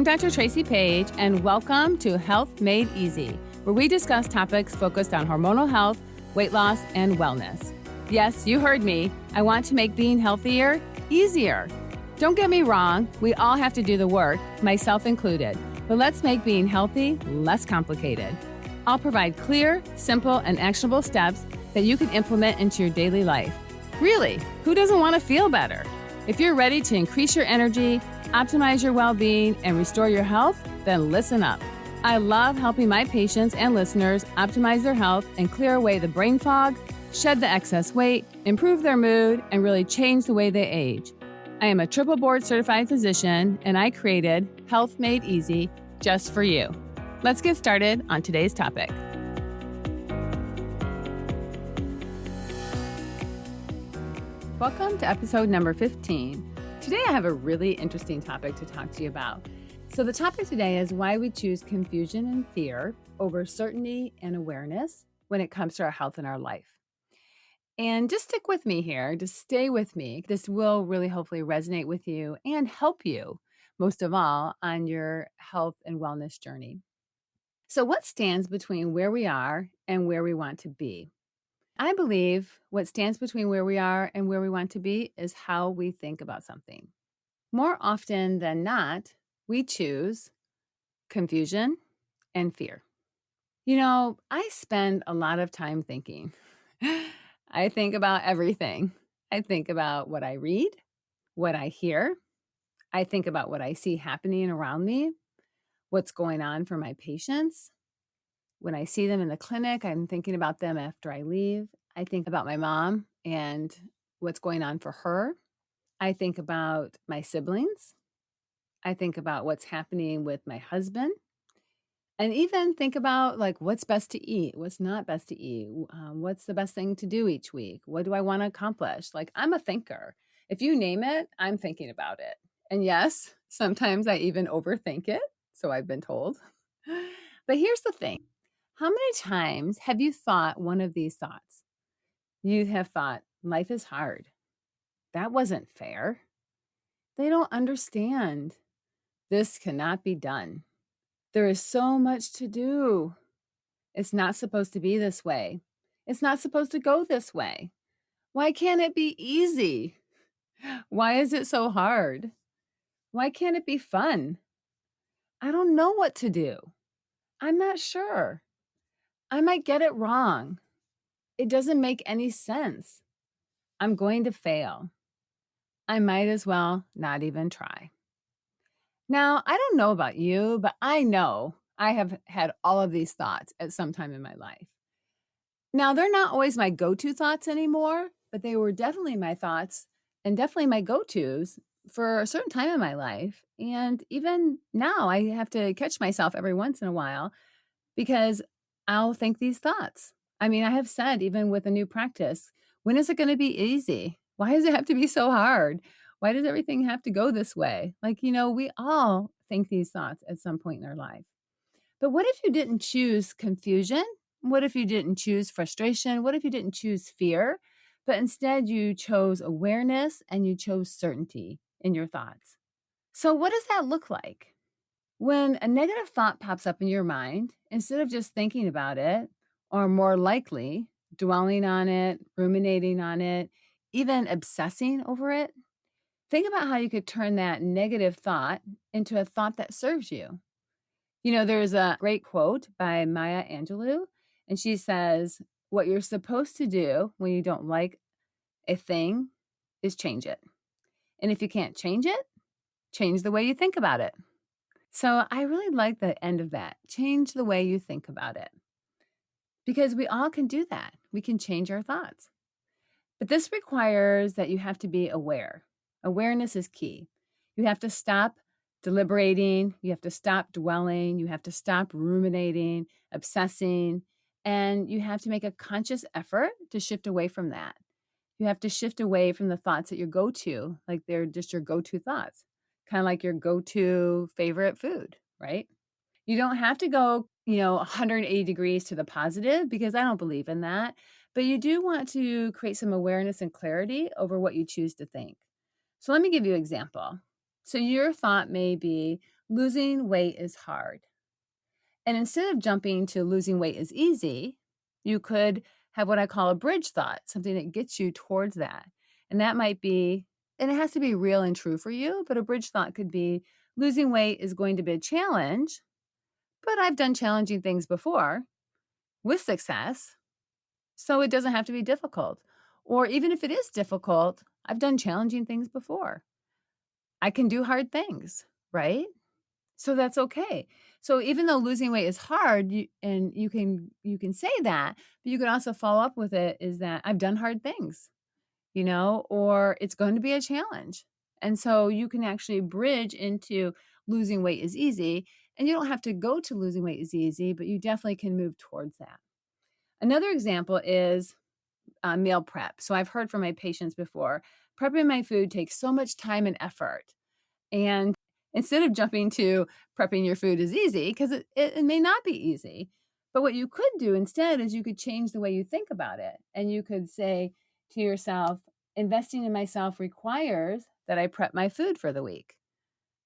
Dr. Tracy Page, and welcome to Health Made Easy, where we discuss topics focused on hormonal health, weight loss, and wellness. Yes, you heard me. I want to make being healthier easier. Don't get me wrong, we all have to do the work, myself included, but let's make being healthy less complicated. I'll provide clear, simple, and actionable steps that you can implement into your daily life. Really, who doesn't want to feel better? If you're ready to increase your energy, optimize your well-being, and restore your health, then listen up. I love helping my patients and listeners optimize their health and clear away the brain fog, shed the excess weight, improve their mood, and really change the way they age. I am a triple board certified physician, and I created Health Made Easy just for you. Let's get started on today's topic. Welcome to episode number 15. Today I have a really interesting topic to talk to you about. So the topic today is why we choose confusion and fear over certainty and awareness when it comes to our health and our life. And just stick with me here, just stay with me. This will really hopefully resonate with you and help you, most of all, on your health and wellness journey. So what stands between where we are and where we want to be? I believe what stands between where we are and where we want to be is how we think about something. More often than not, we choose confusion and fear. You know, I spend a lot of time thinking. I think about everything. I think about what I read, what I hear. I think about what I see happening around me, what's going on for my patients. When I see them in the clinic, I'm thinking about them after I leave. I think about my mom and what's going on for her. I think about my siblings. I think about what's happening with my husband. And even think about like what's best to eat, what's not best to eat, what's the best thing to do each week, what do I want to accomplish? Like I'm a thinker. If you name it, I'm thinking about it. And yes, sometimes I even overthink it, so I've been told. But here's the thing. How many times have you thought one of these thoughts? You have thought, life is hard. That wasn't fair. They don't understand. This cannot be done. There is so much to do. It's not supposed to be this way. It's not supposed to go this way. Why can't it be easy? Why is it so hard? Why can't it be fun? I don't know what to do. I'm not sure. I might get it wrong. It doesn't make any sense. I'm going to fail. I might as well not even try. Now, I don't know about you, but I know I have had all of these thoughts at some time in my life. Now, they're not always my go-to thoughts anymore, but they were definitely my thoughts and definitely my go-tos for a certain time in my life. And even now, I have to catch myself every once in a while because I'll think these thoughts. I mean, I have said, even with a new practice, when is it going to be easy? Why does it have to be so hard? Why does everything have to go this way? Like, we all think these thoughts at some point in our life. But what if you didn't choose confusion? What if you didn't choose frustration? What if you didn't choose fear? But instead you chose awareness and you chose certainty in your thoughts. So what does that look like? When a negative thought pops up in your mind, instead of just thinking about it, or more likely dwelling on it, ruminating on it, even obsessing over it, think about how you could turn that negative thought into a thought that serves you. There's a great quote by Maya Angelou, and she says, what you're supposed to do when you don't like a thing is change it. And if you can't change it, change the way you think about it. So I really like the end of that. Change the way you think about it. Because we all can do that. We can change our thoughts. But this requires that you have to be aware. Awareness is key. You have to stop deliberating. You have to stop dwelling. You have to stop ruminating, obsessing, and you have to make a conscious effort to shift away from that. You have to shift away from the thoughts that your go-to, like they're just your go-to thoughts, kind of like your go-to favorite food, right? You don't have to go, 180 degrees to the positive because I don't believe in that. But you do want to create some awareness and clarity over what you choose to think. So let me give you an example. So your thought may be, losing weight is hard. And instead of jumping to losing weight is easy, you could have what I call a bridge thought, something that gets you towards that. And that might be, and it has to be real and true for you, but a bridge thought could be losing weight is going to be a challenge, but I've done challenging things before with success, so it doesn't have to be difficult. Or even if it is difficult, I've done challenging things before. I can do hard things, right? So that's okay. So even though losing weight is hard, you can say that, but you can also follow up with it is that I've done hard things, or it's going to be a challenge. And so you can actually bridge into losing weight is easy, and you don't have to go to losing weight is easy, but you definitely can move towards that. Another example is meal prep. So I've heard from my patients before, prepping my food takes so much time and effort. And instead of jumping to prepping your food is easy, because it may not be easy, but what you could do instead is you could change the way you think about it. And you could say to yourself, investing in myself requires that I prep my food for the week,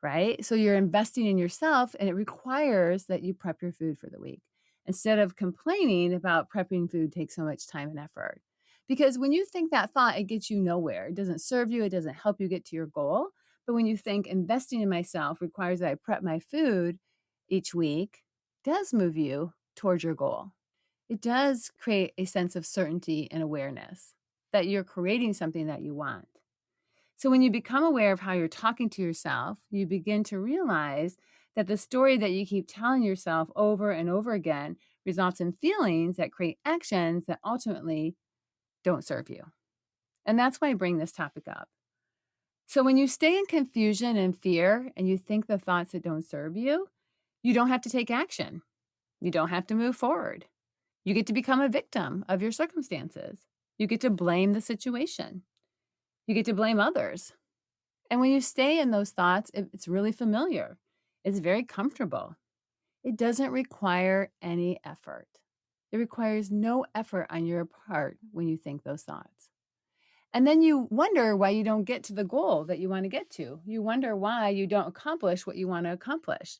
right? So you're investing in yourself, and it requires that you prep your food for the week instead of complaining about prepping food takes so much time and effort. Because when you think that thought, it gets you nowhere. It doesn't serve you. It doesn't help you get to your goal. But when you think investing in myself requires that I prep my food each week, it does move you towards your goal. It does create a sense of certainty and awareness that you're creating something that you want. So when you become aware of how you're talking to yourself, you begin to realize that the story that you keep telling yourself over and over again results in feelings that create actions that ultimately don't serve you. And that's why I bring this topic up. So when you stay in confusion and fear and you think the thoughts that don't serve you, you don't have to take action. You don't have to move forward. You get to become a victim of your circumstances. You get to blame the situation. You get to blame others. And when you stay in those thoughts, it's really familiar. It's very comfortable. It doesn't require any effort. It requires no effort on your part when you think those thoughts. And then you wonder why you don't get to the goal that you want to get to. You wonder why you don't accomplish what you want to accomplish.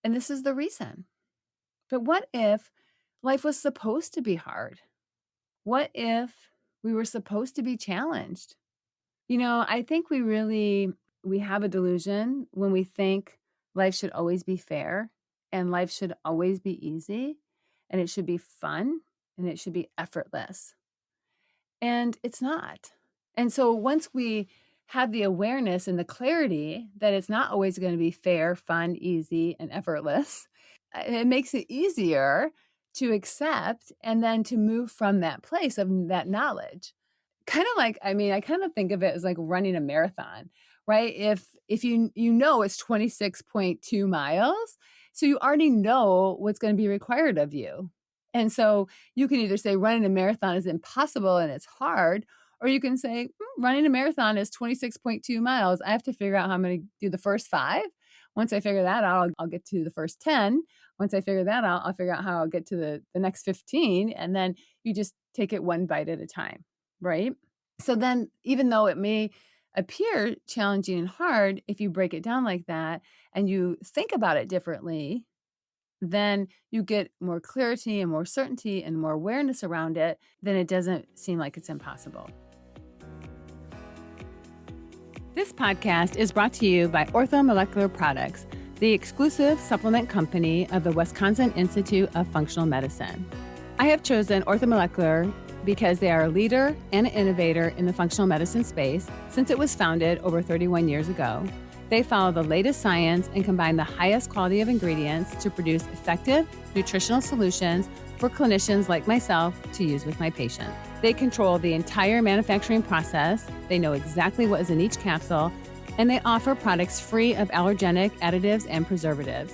And this is the reason. But what if life was supposed to be hard? What if we were supposed to be challenged? I think we have a delusion when we think life should always be fair and life should always be easy and it should be fun and it should be effortless. And it's not. And so once we have the awareness and the clarity that it's not always going to be fair, fun, easy, and effortless, it makes it easier to accept and then to move from that place of that knowledge. Kind of like, I kind of think of it as like running a marathon, right? If you know it's 26.2 miles, so you already know what's going to be required of you. And so you can either say running a marathon is impossible and it's hard, or you can say running a marathon is 26.2 miles. I have to figure out how I'm going to do the first 5. Once I figure that out, I'll get to the first 10. Once I figure that out, I'll figure out how I'll get to the next 15. And then you just take it one bite at a time, right? So then even though it may appear challenging and hard, if you break it down like that and you think about it differently, then you get more clarity and more certainty and more awareness around it, then it doesn't seem like it's impossible. This podcast is brought to you by Orthomolecular Products, the exclusive supplement company of the Wisconsin Institute of Functional Medicine. I have chosen Orthomolecular because they are a leader and an innovator in the functional medicine space since it was founded over 31 years ago. They follow the latest science and combine the highest quality of ingredients to produce effective nutritional solutions for clinicians like myself to use with my patient. They control the entire manufacturing process, they know exactly what is in each capsule, and they offer products free of allergenic additives and preservatives.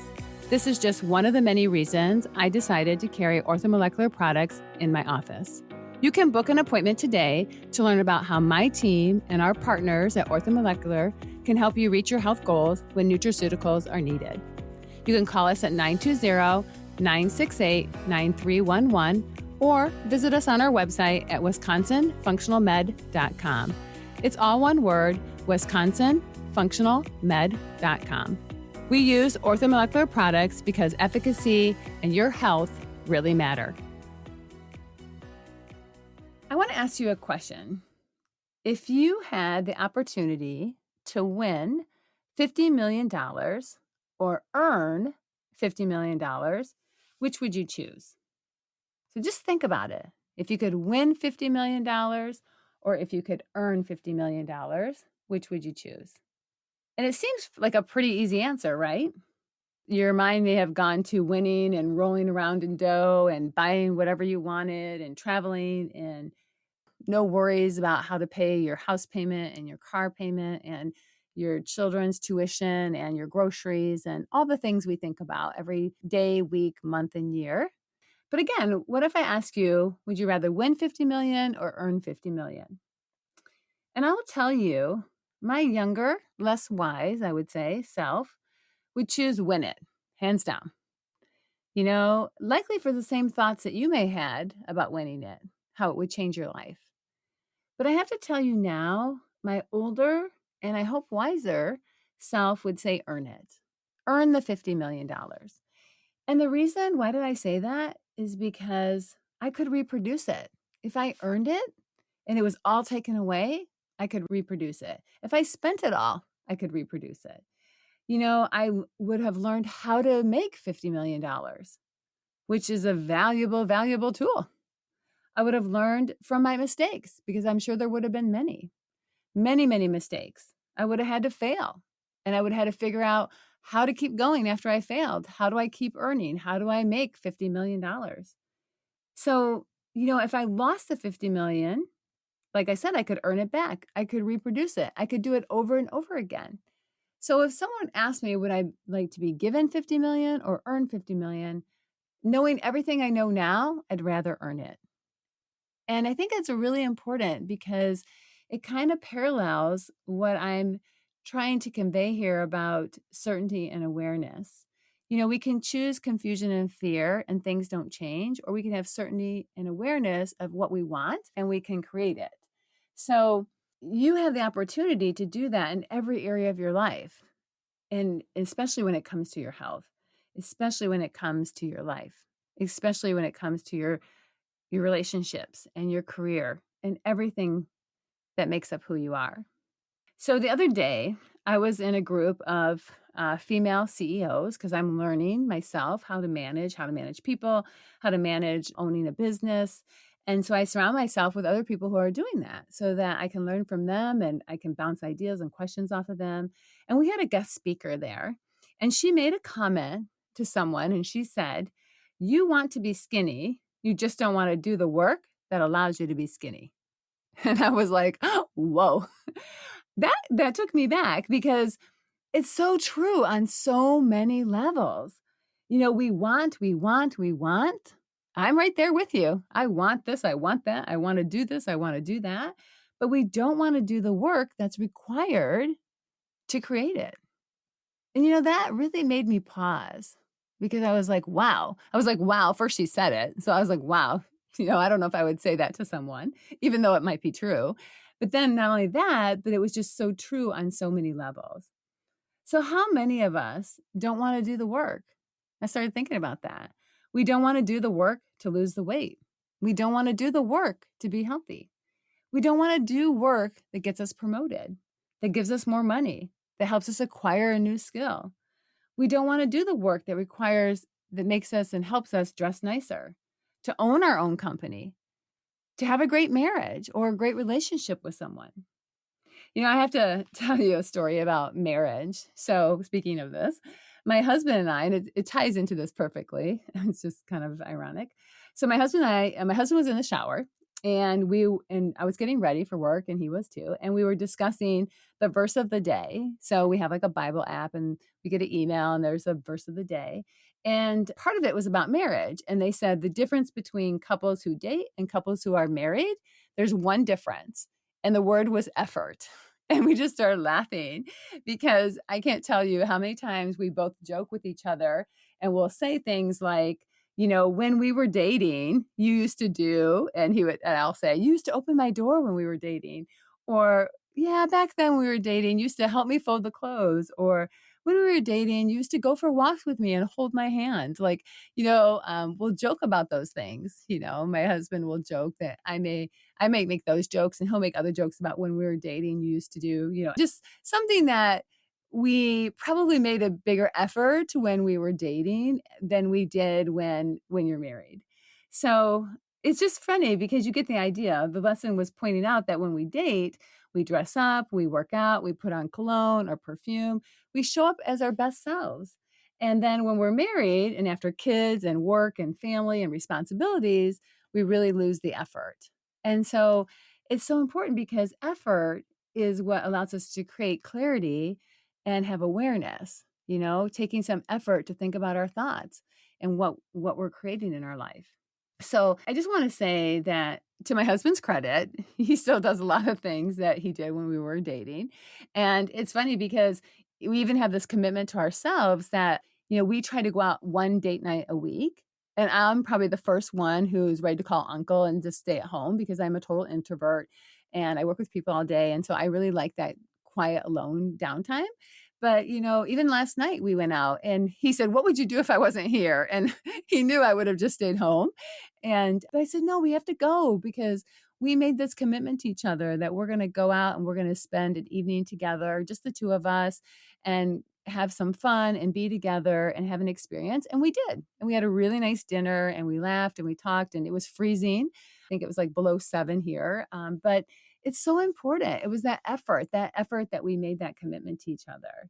This is just one of the many reasons I decided to carry Orthomolecular products in my office. You can book an appointment today to learn about how my team and our partners at Orthomolecular can help you reach your health goals when nutraceuticals are needed. You can call us at 920-968-9311 or visit us on our website at wisconsinfunctionalmed.com. It's all one word, wisconsinfunctionalmed.com. We use orthomolecular products because efficacy and your health really matter. I want to ask you a question. If you had the opportunity to win $50 million or earn $50 million, which would you choose? So just think about it. If you could win $50 million or if you could earn $50 million, which would you choose? And it seems like a pretty easy answer, right? Your mind may have gone to winning and rolling around in dough and buying whatever you wanted and traveling and no worries about how to pay your house payment and your car payment and your children's tuition and your groceries and all the things we think about every day, week, month, and year. But again, what if I ask you, would you rather win 50 million or earn 50 million? And I'll tell you, my younger, less wise, I would say, self would choose win it, hands down. Likely for the same thoughts that you may had about winning it, how it would change your life. But I have to tell you now, my older and I hope wiser self would say earn it. Earn the $50 million. And the reason, why did I say that, is because I could reproduce it. If I earned it and it was all taken away, I could reproduce it. If I spent it all, I could reproduce it. I would have learned how to make $50 million, which is a valuable, valuable tool. I would have learned from my mistakes because I'm sure there would have been many, many, many mistakes. I would have had to fail and I would have had to figure out how to keep going after I failed. How do I keep earning? How do I make $50 million? So, if I lost the 50 million, like I said, I could earn it back. I could reproduce it. I could do it over and over again. So if someone asked me, would I like to be given 50 million or earn 50 million, knowing everything I know now, I'd rather earn it. And I think it's really important because it kind of parallels what I'm trying to convey here about certainty and awareness. We can choose confusion and fear and things don't change, or we can have certainty and awareness of what we want and we can create it. So you have the opportunity to do that in every area of your life. And especially when it comes to your health, especially when it comes to your life, especially when it comes to your relationships and your career and everything that makes up who you are. So the other day, I was in a group of female CEOs because I'm learning myself how to manage people, how to manage owning a business. And so I surround myself with other people who are doing that so that I can learn from them and I can bounce ideas and questions off of them. And we had a guest speaker there, and she made a comment to someone and she said, "You want to be skinny, you just don't want to do the work that allows you to be skinny." And I was like, whoa, that took me back because it's so true on so many levels. We want. I'm right there with you. I want this. I want that. I want to do this. I want to do that. But we don't want to do the work that's required to create it. And that really made me pause because I was like, wow. First she said it. So I was like, wow. I don't know if I would say that to someone, even though it might be true. But then not only that, but it was just so true on so many levels. So how many of us don't want to do the work? I started thinking about that. We don't want to do the work to lose the weight. We don't want to do the work to be healthy. We don't want to do work that gets us promoted, that gives us more money, that helps us acquire a new skill. We don't want to do the work that makes us and helps us dress nicer, to own our own company, to have a great marriage or a great relationship with someone. I have to tell you a story about marriage. So speaking of this, my husband and I, and it ties into this perfectly. It's just kind of ironic. So my husband was in the shower and I was getting ready for work and he was too. And we were discussing the verse of the day. So we have like a Bible app and we get an email and there's a verse of the day. And part of it was about marriage. And they said the difference between couples who date and couples who are married, there's one difference. And the word was effort. And we just started laughing because I can't tell you how many times we both joke with each other and we'll say things like, when we were dating, you used to do, and I'll say, you used to open my door when we were dating. Or, yeah, back then we were dating, you used to help me fold the clothes. Or when we were dating, you used to go for walks with me and hold my hand. Like, we'll joke about those things. My husband will joke that I may make those jokes and he'll make other jokes about when we were dating, you used to do, just something that we probably made a bigger effort when we were dating than we did when you're married. So it's just funny because you get the idea. The lesson was pointing out that when we date, we dress up, we work out, we put on cologne or perfume, we show up as our best selves. And then when we're married and after kids and work and family and responsibilities, we really lose the effort. And so it's so important because effort is what allows us to create clarity and have awareness, taking some effort to think about our thoughts and what we're creating in our life. So I just want to say that to my husband's credit, he still does a lot of things that he did when we were dating. And it's funny because we even have this commitment to ourselves that, we try to go out one date night a week. And I'm probably the first one who's ready to call uncle and just stay at home because I'm a total introvert and I work with people all day. And so I really like that quiet, alone downtime. But, even last night we went out and he said, "What would you do if I wasn't here?" And he knew I would have just stayed home. But I said, "No, we have to go because we made this commitment to each other that we're going to go out and we're going to spend an evening together, just the two of us, and have some fun and be together and have an experience." And we did. And we had a really nice dinner and we laughed and we talked and it was freezing. I think it was like below 7 here. But it's so important. It was that effort that we made that commitment to each other.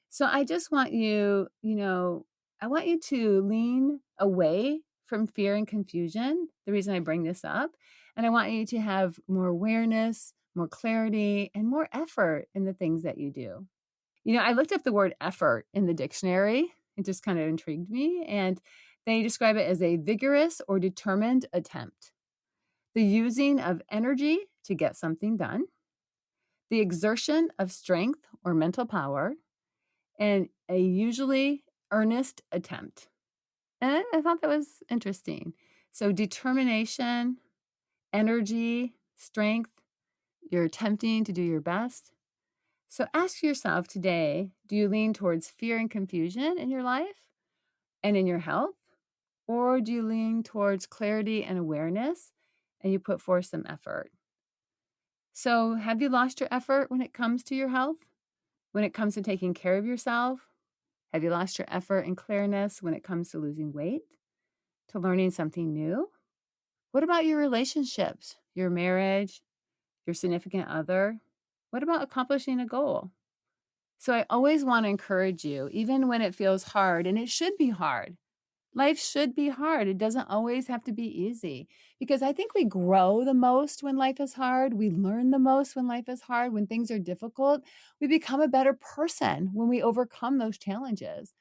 So I just want you, I want you to lean away from fear and confusion. The reason I bring this up, and I want you to have more awareness, more clarity, and more effort in the things that you do. I looked up the word effort in the dictionary. It just kind of intrigued me. And they describe it as a vigorous or determined attempt, the using of energy to get something done, the exertion of strength or mental power, and a usually earnest attempt. And I thought that was interesting. So, determination, energy, strength, you're attempting to do your best. So, ask yourself today, do you lean towards fear and confusion in your life and in your health? Or do you lean towards clarity and awareness and you put forth some effort? So, have you lost your effort when it comes to your health? When it comes to taking care of yourself? Have you lost your effort and clearness when it comes to losing weight, to learning something new? What about your relationships, your marriage, your significant other? What about accomplishing a goal? So I always want to encourage you, even when it feels hard, and it should be hard. Life should be hard. It doesn't always have to be easy because I think we grow the most when life is hard. We learn the most when life is hard, when things are difficult. We become a better person when we overcome those challenges.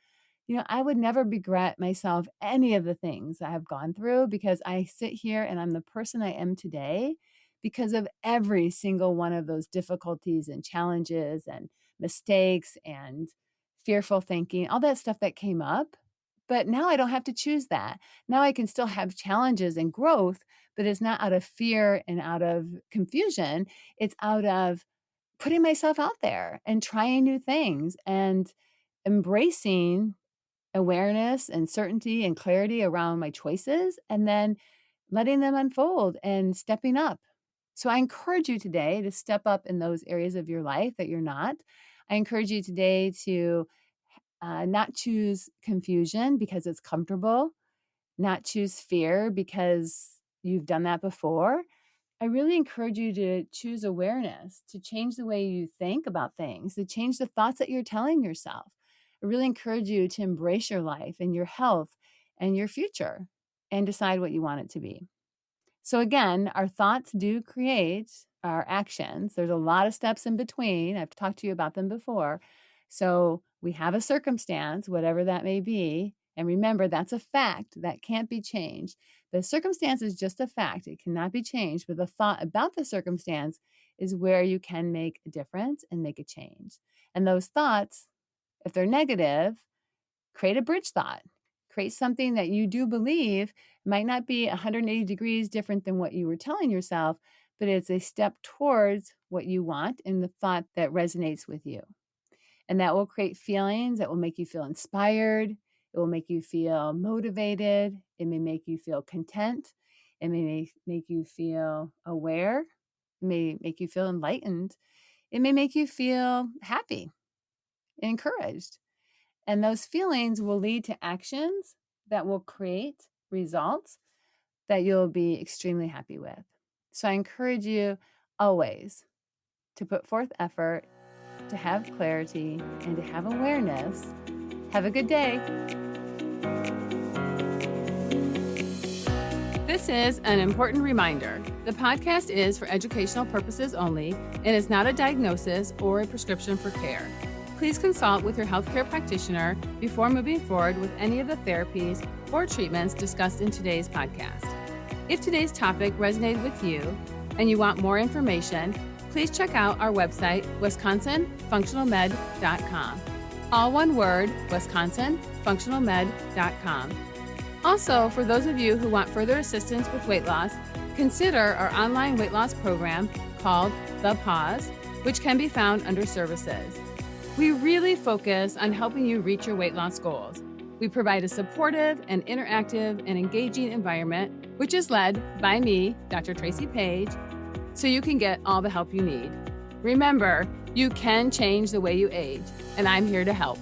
I would never regret myself any of the things I have gone through because I sit here and I'm the person I am today because of every single one of those difficulties and challenges and mistakes and fearful thinking, all that stuff that came up. But now I don't have to choose that. Now I can still have challenges and growth, but it's not out of fear and out of confusion. It's out of putting myself out there and trying new things and embracing awareness and certainty and clarity around my choices and then letting them unfold and stepping up. So I encourage you today to step up in those areas of your life that you're not. I encourage you today to not choose confusion because it's comfortable, not choose fear because you've done that before. I really encourage you to choose awareness, to change the way you think about things, to change the thoughts that you're telling yourself. I really encourage you to embrace your life and your health and your future and decide what you want it to be. So, again, our thoughts do create our actions. There's a lot of steps in between. I've talked to you about them before. So, we have a circumstance, whatever that may be. And remember, that's a fact that can't be changed. The circumstance is just a fact, it cannot be changed. But the thought about the circumstance is where you can make a difference and make a change. And those thoughts, if they're negative, create a bridge thought. Create something that you do believe might not be 180 degrees different than what you were telling yourself, but it's a step towards what you want and the thought that resonates with you. And that will create feelings that will make you feel inspired. It will make you feel motivated. It may make you feel content. It may make you feel aware. It may make you feel enlightened. It may make you feel happy, encouraged. And those feelings will lead to actions that will create results that you'll be extremely happy with. So I encourage you always to put forth effort, to have clarity, and to have awareness. Have a good day. This is an important reminder. The podcast is for educational purposes only and is not a diagnosis or a prescription for care. Please consult with your healthcare practitioner before moving forward with any of the therapies or treatments discussed in today's podcast. If today's topic resonated with you and you want more information, please check out our website, wisconsinfunctionalmed.com. All one word, wisconsinfunctionalmed.com. Also, for those of you who want further assistance with weight loss, consider our online weight loss program called The Pause, which can be found under Services. We really focus on helping you reach your weight loss goals. We provide a supportive and interactive and engaging environment, which is led by me, Dr. Tracy Page, so you can get all the help you need. Remember, you can change the way you age, and I'm here to help.